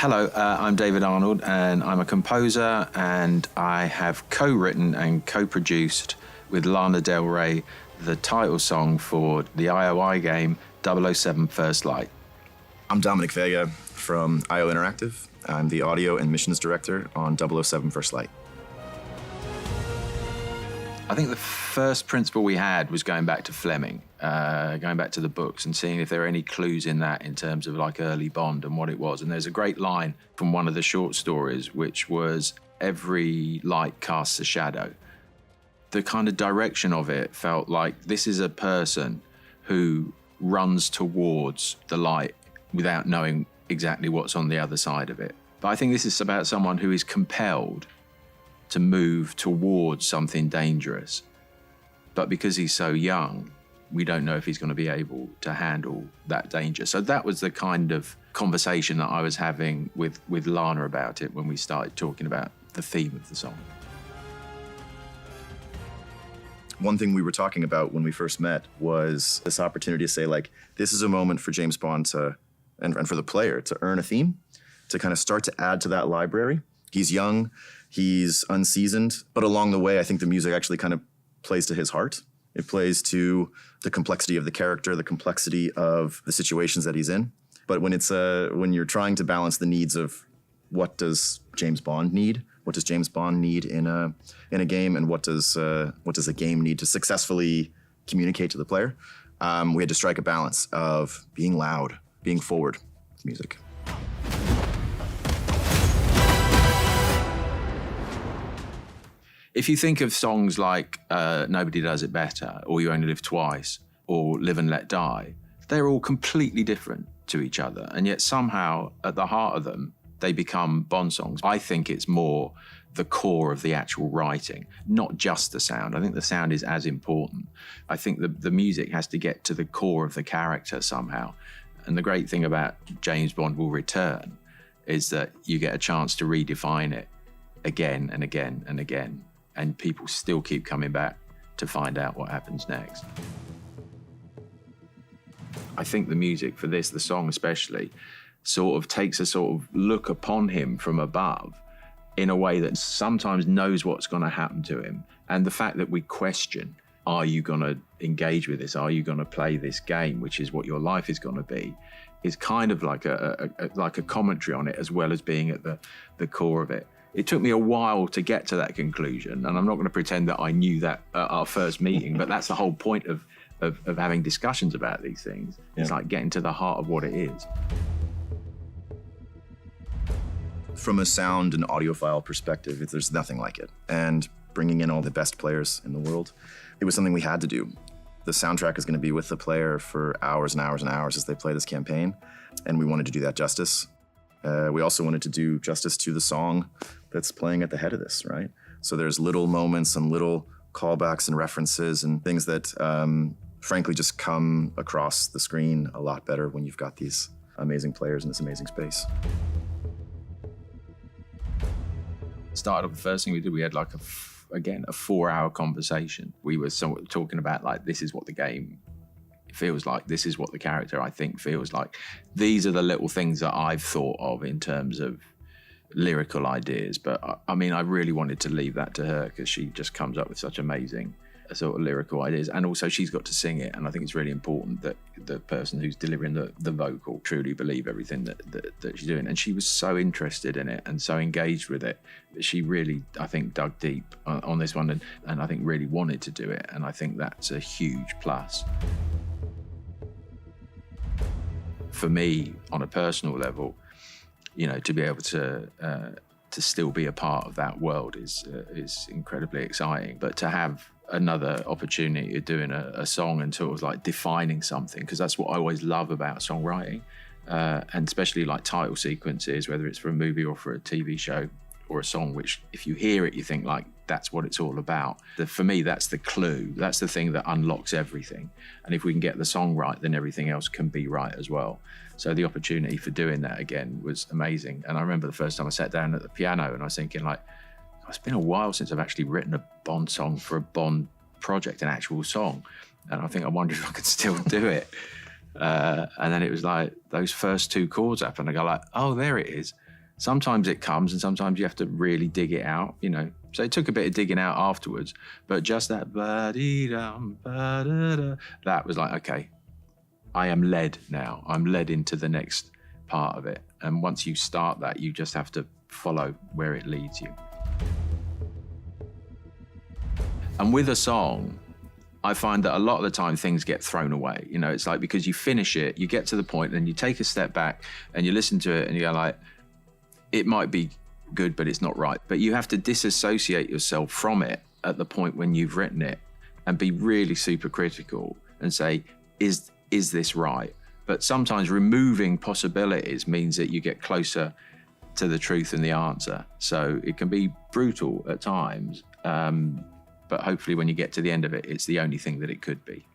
Hello, I'm David Arnold, and I'm a composer, and I have co-written and co-produced with Lana Del Rey the title song for the IOI game 007 First Light. I'm Dominic Vega from IO Interactive. I'm the audio and missions director on 007 First Light. I think the first principle we had was going back to Fleming, going back to the books and seeing if there are any clues in that in terms of like early Bond and what it was. And there's a great line from one of the short stories, which was, every light casts a shadow. The kind of direction of it felt like this is a person who runs towards the light without knowing exactly what's on the other side of it. But I think this is about someone who is compelled to move towards something dangerous. But because he's so young, we don't know if he's going to be able to handle that danger. So that was the kind of conversation that I was having with Lana about it when we started talking about the theme of the song. One thing we were talking about when we first met was this opportunity to say, like, this is a moment for James Bond to, and for the player to earn a theme, to kind of start to add to that library. He's young, he's unseasoned, but along the way, I think the music actually kind of plays to his heart. It plays to the complexity of the character, the complexity of the situations that he's in. But when you're trying to balance the needs of what does James Bond need, what does James Bond need in a game, and what does a game need to successfully communicate to the player, we had to strike a balance of being loud, being forward with music. If you think of songs like Nobody Does It Better, or You Only Live Twice, or Live and Let Die, they're all completely different to each other. And yet somehow at the heart of them, they become Bond songs. I think it's more the core of the actual writing, not just the sound. I think the sound is as important. I think the music has to get to the core of the character somehow. And the great thing about James Bond Will Return is that you get a chance to redefine it again and again and again. And people still keep coming back to find out what happens next. I think the music for this, the song especially, sort of takes a sort of look upon him from above in a way that sometimes knows what's going to happen to him. And the fact that we question, are you going to engage with this? Are you going to play this game, which is what your life is going to be, is kind of like a commentary on it, as well as being at the core of it. It took me a while to get to that conclusion, and I'm not going to pretend that I knew that at our first meeting, but that's the whole point of having discussions about these things. Yeah. It's like getting to the heart of what it is. From a sound and audiophile perspective, there's nothing like it. And bringing in all the best players in the world, it was something we had to do. The soundtrack is going to be with the player for hours and hours and hours as they play this campaign, and we wanted to do that justice. We also wanted to do justice to the song that's playing at the head of this, right? So there's little moments and little callbacks and references and things that, frankly, just come across the screen a lot better when you've got these amazing players in this amazing space. Started off, the first thing we did, we had like a 4-hour conversation. We were talking about, like, this is what the game feels like, this is what the character, I think, feels like. These are the little things that I've thought of in terms of lyrical ideas, but I mean, I really wanted to leave that to her because she just comes up with such amazing sort of lyrical ideas, and also she's got to sing it, and I think it's really important that the person who's delivering the vocal truly believe everything that she's doing. And she was so interested in it and so engaged with it that she really, I think, dug deep on this one, and I think really wanted to do it, and I think that's a huge plus. For me, on a personal level, you know, to be able to still be a part of that world is incredibly exciting. But to have another opportunity of doing a song and sort of like defining something, because that's what I always love about songwriting, and especially like title sequences, whether it's for a movie or for a TV show or a song, which if you hear it, you think like, that's what it's all about. For me, that's the clue. That's the thing that unlocks everything. And if we can get the song right, then everything else can be right as well. So the opportunity for doing that again was amazing. And I remember the first time I sat down at the piano and I was thinking, like, it's been a while since I've actually written a Bond song for a Bond project, an actual song. And I think I wondered if I could still do it. And then it was like those first two chords happened. I go like, oh, there it is. Sometimes it comes, and sometimes you have to really dig it out, you know. So it took a bit of digging out afterwards, but just that ba-dee-dum, ba-da-da, that was like, okay, I am led now. I'm led into the next part of it. And once you start that, you just have to follow where it leads you. And with a song, I find that a lot of the time things get thrown away. You know, it's like, because you finish it, you get to the point, and you take a step back and you listen to it and you go like, it might be good, but it's not right. But you have to disassociate yourself from it at the point when you've written it and be really super critical and say, is this right? But sometimes removing possibilities means that you get closer to the truth and the answer. So it can be brutal at times, but hopefully when you get to the end of it, it's the only thing that it could be.